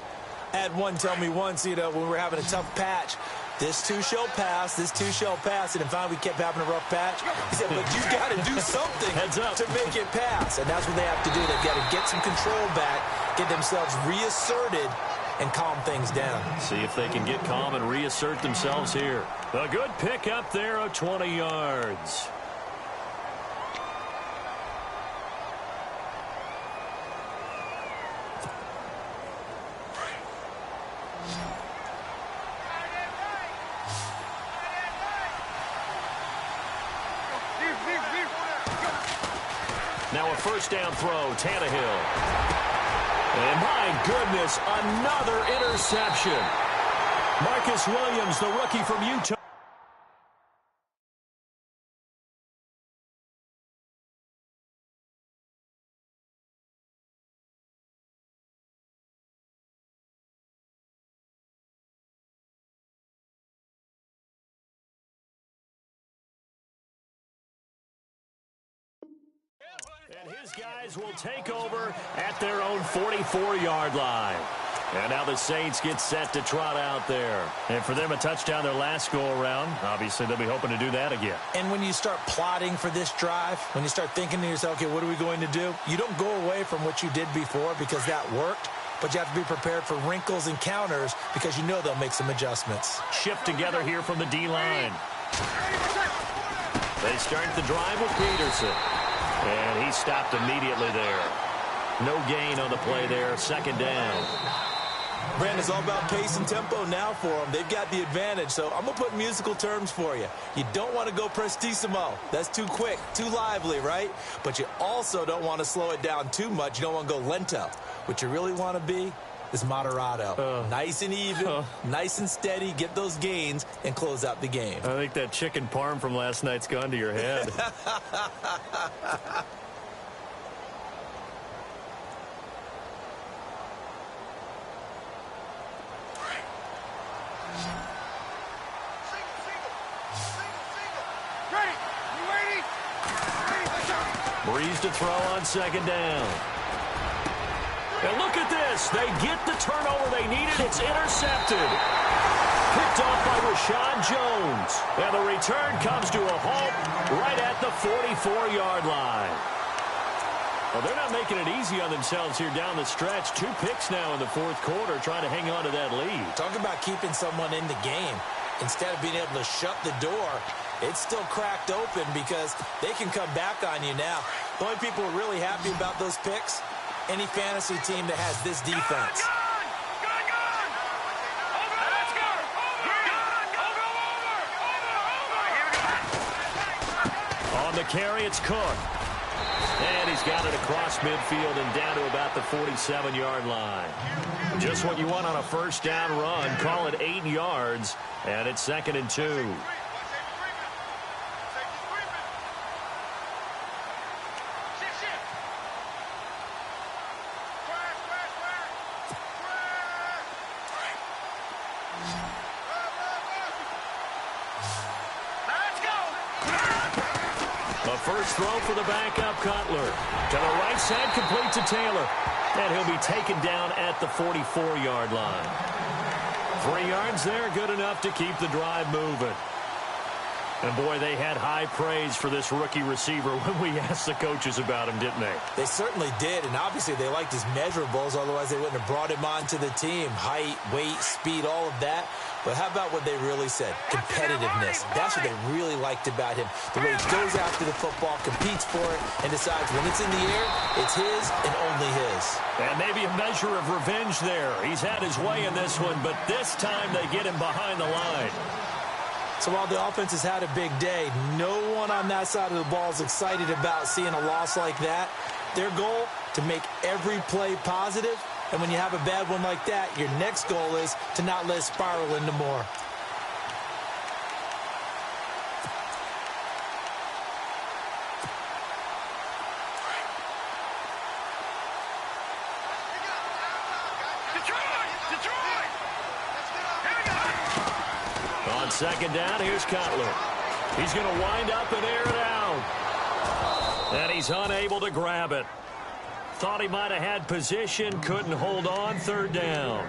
I had one tell me once, when we were having a tough patch, this too shall pass, this too shall pass. And finally, we kept having a rough patch. He said, but you got to do something Heads up to make it pass. And that's what they have to do. They've got to get some control back, get themselves reasserted, and calm things down. See if they can get calm and reassert themselves here. A good pick up there of 20 yards. Now a first down throw, Tannehill. And my goodness, another interception. Marcus Williams, the rookie from Utah. And his guys will take over at their own 44-yard line. And now the Saints get set to trot out there. And for them, a touchdown their last go-around. Obviously, they'll be hoping to do that again. And when you start plotting for this drive, when you start thinking to yourself, okay, what are we going to do? You don't go away from what you did before because that worked. But you have to be prepared for wrinkles and counters because you know they'll make some adjustments. Shift together here from the D-line. They start the drive with Peterson. And he stopped immediately there. No gain on the play there. Second down. Brandon, it's all about pace and tempo now for them. They've got the advantage. So I'm going to put musical terms for you. You don't want to go prestissimo. That's too quick, too lively, right? But you also don't want to slow it down too much. You don't want to go lento. What you really want to be is moderato. Nice and even, nice and steady, get those gains, and close out the game. I think that chicken parm from last night's gone to your head. Breeze to throw on second down. And look at this. They get the turnover they needed. It's intercepted. Picked off by Rashad Jones. And the return comes to a halt right at the 44-yard line. Well, they're not making it easy on themselves here down the stretch. 2 picks now in the fourth quarter trying to hang on to that lead. Talk about keeping someone in the game. Instead of being able to shut the door, it's still cracked open because they can come back on you now. The only people who are really happy about those picks, any fantasy team that has this defense. On the carry, it's Cook. And he's got it across midfield and down to about the 47-yard line. Just what you want on a first down run. Call it 8 yards, and it's 2nd and 2. First throw for the backup, Cutler. To the right side, complete to Taylor. And he'll be taken down at the 44-yard line. 3 yards there, good enough to keep the drive moving. And, boy, they had high praise for this rookie receiver when we asked the coaches about him, didn't they? They certainly did, and obviously they liked his measurables, otherwise they wouldn't have brought him onto the team. Height, weight, speed, all of that. But how about what they really said? Competitiveness. That's what they really liked about him. The way he goes after the football, competes for it, and decides when it's in the air, it's his and only his. And maybe a measure of revenge there. He's had his way in this one, but this time they get him behind the line. So while the offense has had a big day, no one on that side of the ball is excited about seeing a loss like that. Their goal, to make every play positive. And when you have a bad one like that, your next goal is to not let it spiral into more. On second down, here's Cutler. He's going to wind up and air it out. And he's unable to grab it. Thought he might have had position, couldn't hold on, third down.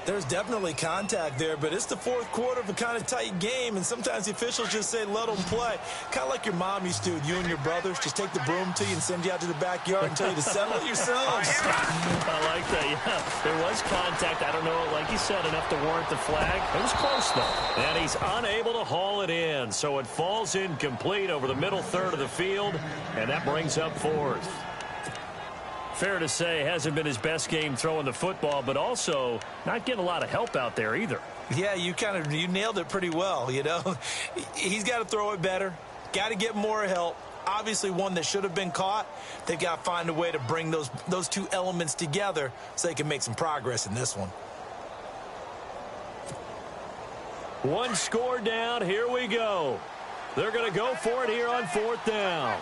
There's definitely contact there, but it's the fourth quarter of a kind of tight game, and sometimes the officials just say, let them play. Kind of like your mom used to with you and your brothers. Just take the broom to you and send you out to the backyard and tell you to settle it yourselves. I like that, yeah. There was contact. I don't know, like you said, enough to warrant the flag. It was close, though. And he's unable to haul it in, so it falls incomplete over the middle third of the field, and that brings up fourth. Fair to say, hasn't been his best game throwing the football, but also not getting a lot of help out there either. Yeah, you nailed it pretty well, you know. He's got to throw it better, got to get more help. Obviously one that should have been caught. They've got to find a way to bring those two elements together so they can make some progress in this one. One score down, here we go. They're going to go for it here on fourth down.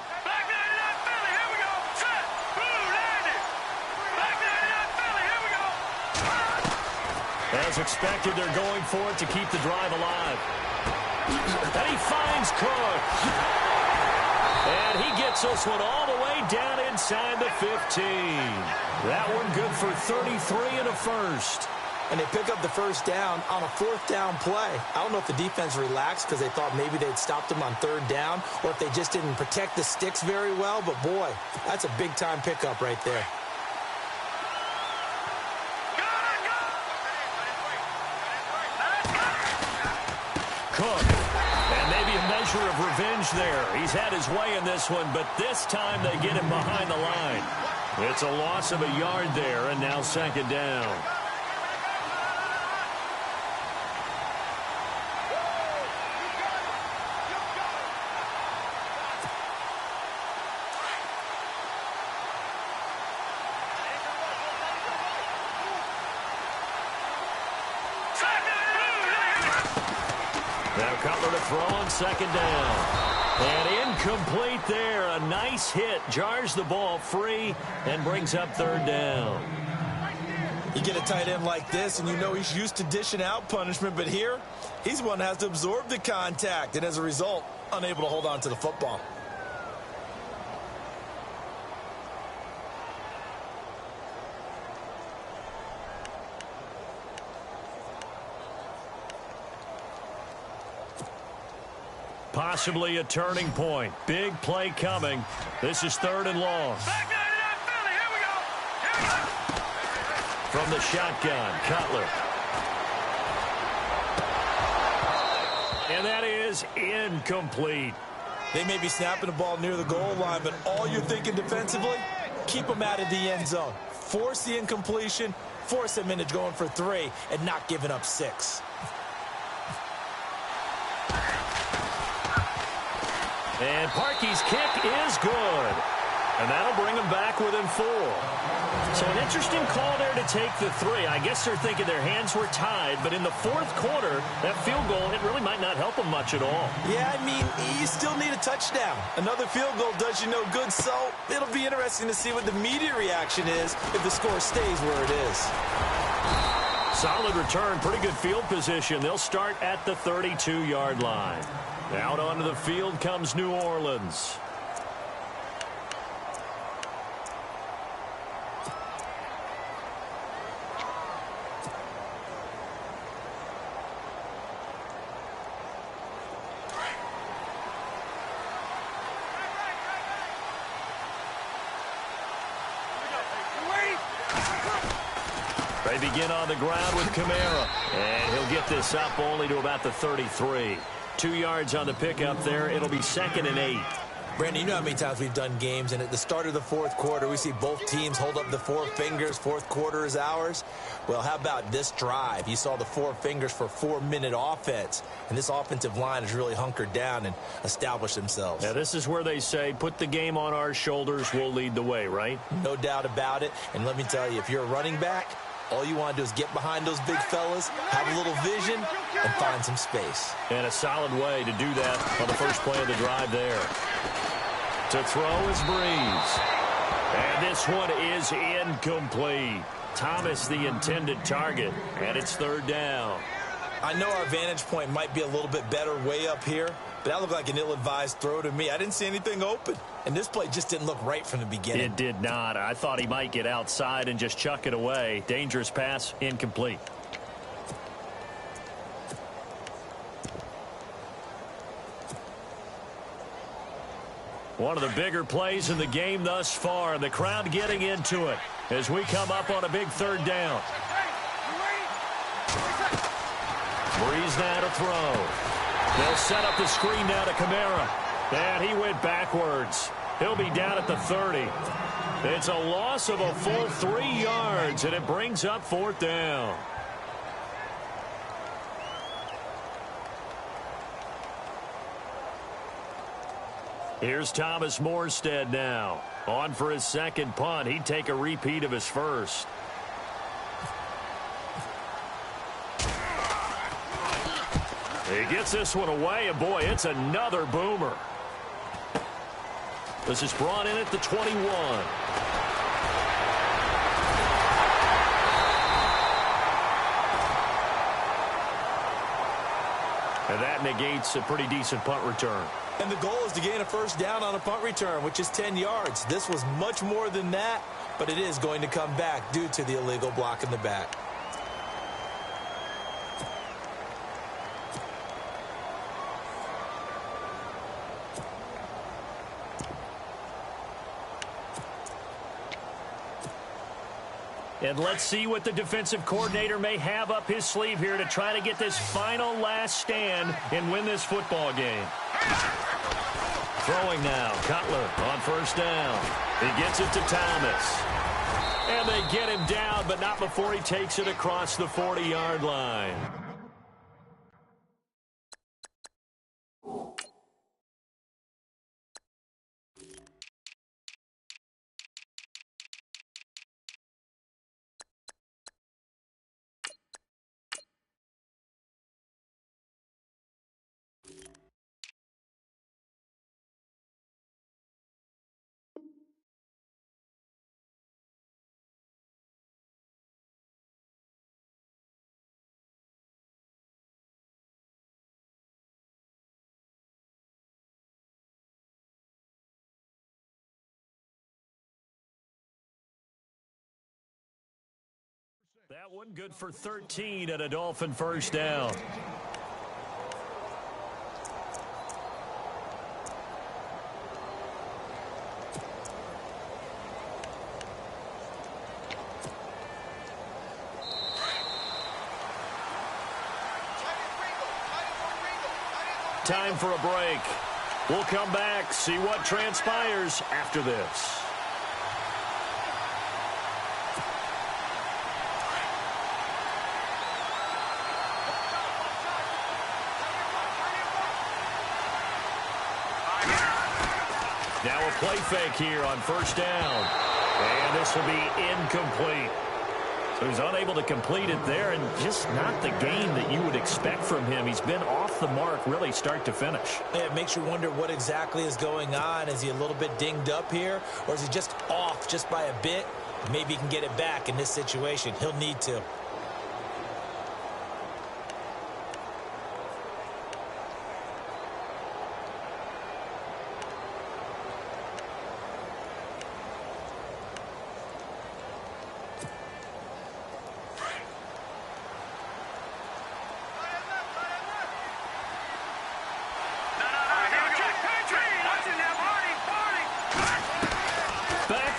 As expected, they're going for it to keep the drive alive. And he finds Cook. And he gets this one all the way down inside the 15. That one good for 33 and a first. And they pick up the first down on a fourth down play. I don't know if the defense relaxed because they thought maybe they'd stopped him on third down or if they just didn't protect the sticks very well. But, boy, that's a big-time pickup right there. Cook, and maybe a measure of revenge there. He's had his way in this one, but this time they get him behind the line. It's a loss of a yard there, and now second down. Now Cutler to throw on second down. And incomplete there. A nice hit. Jars the ball free and brings up third down. You get a tight end like this, and you know he's used to dishing out punishment. But here, he's one that has to absorb the contact. And as a result, unable to hold on to the football. Possibly a turning point. Big play coming. This is third and long. From the shotgun, Cutler. And that is incomplete. They may be snapping the ball near the goal line, but all you're thinking defensively, keep them out of the end zone. Force the incompletion, force them into going for 3, and not giving up 6. And Parkey's kick is good. And that'll bring them back within 4. So an interesting call there to take the 3. I guess they're thinking their hands were tied, but in the fourth quarter, that field goal, it really might not help them much at all. Yeah, I mean, you still need a touchdown. Another field goal does you no good, so it'll be interesting to see what the media reaction is if the score stays where it is. Solid return, pretty good field position. They'll start at the 32-yard line. Out onto the field comes New Orleans. They begin on the ground with Kamara. And he'll get this up only to about the 33. 2 yards on the pickup there. It'll be second and 8. Brandon, you know how many times we've done games, and at the start of the fourth quarter, we see both teams hold up the 4 fingers. Fourth quarter is ours. Well, how about this drive? You saw the 4 fingers for 4-minute offense, and this offensive line has really hunkered down and established themselves. Now, this is where they say, put the game on our shoulders, we'll lead the way, right? No doubt about it. And let me tell you, if you're a running back, all you want to do is get behind those big fellas, have a little vision, and find some space. And a solid way to do that on the first play of the drive there. To throw is Breeze. And this one is incomplete. Thomas the intended target, and it's third down. I know our vantage point might be a little bit better way up here, but that looked like an ill-advised throw to me. I didn't see anything open, and this play just didn't look right from the beginning. It did not. I thought he might get outside and just chuck it away. Dangerous pass, incomplete. One of the bigger plays in the game thus far. The crowd getting into it as we come up on a big third down. Breeze now to throw. They'll set up the screen now to Kamara. And he went backwards. He'll be down at the 30. It's a loss of a full 3 yards, and it brings up 4th down. Here's Thomas Morstead now. On for his second punt. He'd take a repeat of his first. He gets this one away, and boy, it's another boomer. This is brought in at the 21. And that negates a pretty decent punt return. And the goal is to gain a first down on a punt return, which is 10 yards. This was much more than that, but it is going to come back due to the illegal block in the back. And let's see what the defensive coordinator may have up his sleeve here to try to get this final last stand and win this football game. Throwing now, Cutler on first down. He gets it to Thomas. And they get him down, but not before he takes it across the 40-yard line. That one good for 13 and a Dolphin first down. Time for a break. We'll come back, see what transpires after this. Now a play fake here on first down. And this will be incomplete. So he's unable to complete it there, and just not the game that you would expect from him. He's been off the mark really start to finish. Yeah, it makes you wonder what exactly is going on. Is he a little bit dinged up here, or is he just off just by a bit? Maybe he can get it back in this situation. He'll need to.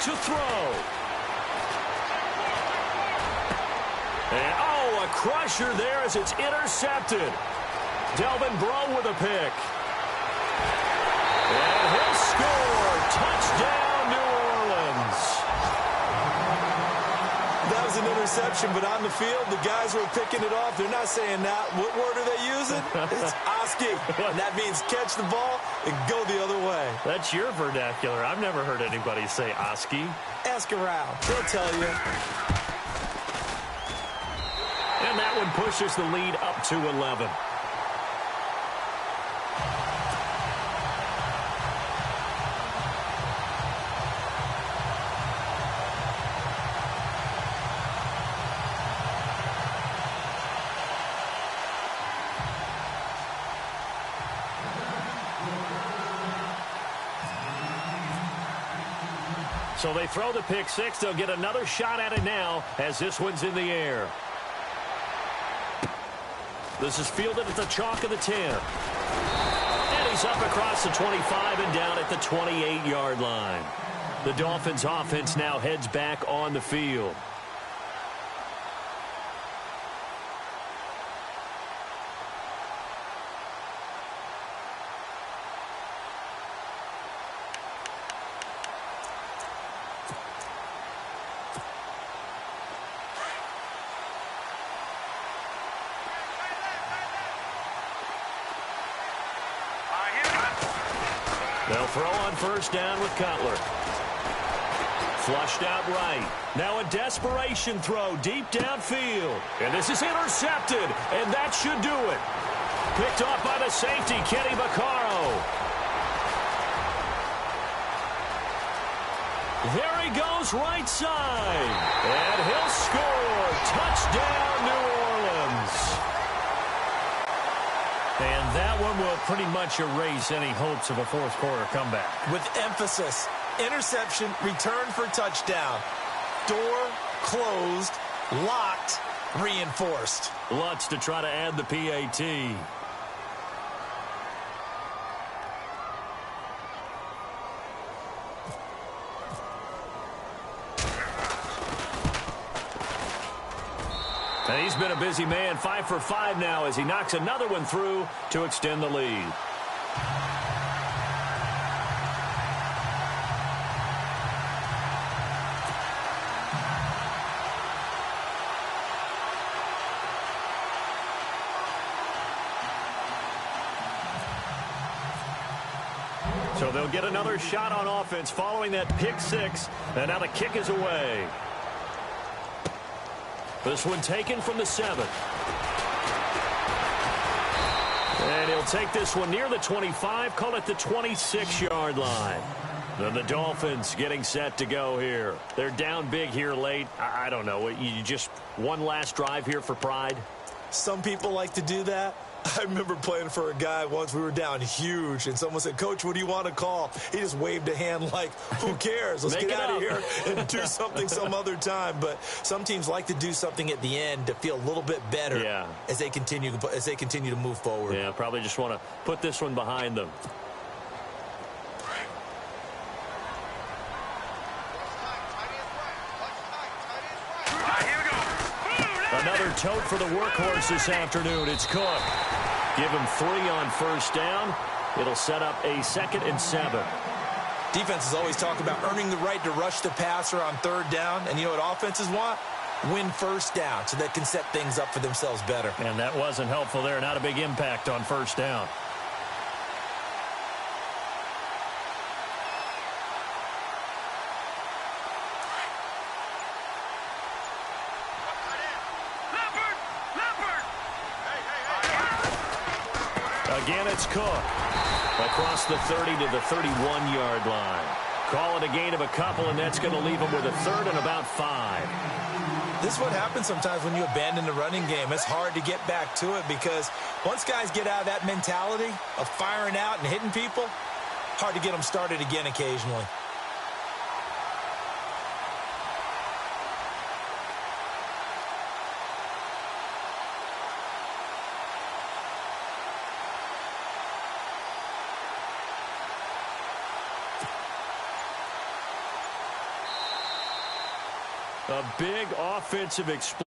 To throw. And, oh, a crusher there as it's intercepted. Delvin Breaux with a pick. And he'll score. Touchdown, New Orleans. That was an interception, but on the field, the guys who are picking it off, they're not saying that. What word are they using? It's Oski. And that means catch the ball and go the other way. That's your vernacular. I've never heard anybody say Oski. Ask around. They'll tell you. And that one pushes the lead up to 11. So they throw the pick six. They'll get another shot at it now as this one's in the air. This is fielded at the chalk of the 10. And he's up across the 25 and down at the 28-yard line. The Dolphins' offense now heads back on the field. They'll throw on first down with Cutler. Flushed out right. Now a desperation throw deep downfield. And this is intercepted, and that should do it. Picked off by the safety, Kenny Vaccaro. There he goes right side. And he'll score. Touchdown, New Orleans. And that one will pretty much erase any hopes of a fourth quarter comeback. With emphasis, interception, return for touchdown. Door closed, locked, reinforced. Lutz to try to add the PAT. And he's been a busy man, 5 for 5 now as he knocks another one through to extend the lead. So they'll get another shot on offense following that pick six, and now the kick is away. This one taken from the 7. And he'll take this one near the 25, call it the 26-yard line. Then the Dolphins getting set to go here. They're down big here late. I don't know. You just one last drive here for pride? Some people like to do that. I remember playing for a guy once. We were down huge, and someone said, "Coach, what do you want to call?" He just waved a hand like, who cares? Let's get out of here and do something some other time. But some teams like to do something at the end to feel a little bit better as they continue to move forward. Yeah, probably just want to put this one behind them. Another tote for the workhorse this afternoon. It's Cook. Give him 3 on first down. It'll set up a 2nd and 7. Defenses always talk about earning the right to rush the passer on 3rd down. And you know what offenses want? Win first down so they can set things up for themselves better. And that wasn't helpful there. Not a big impact on first down. Again, it's Cook. Across the 30 to the 31-yard line. Call it a gain of a couple, and that's going to leave them with a 3rd and about 5. This is what happens sometimes when you abandon the running game. It's hard to get back to it because once guys get out of that mentality of firing out and hitting people, hard to get them started again occasionally. A big offensive experience.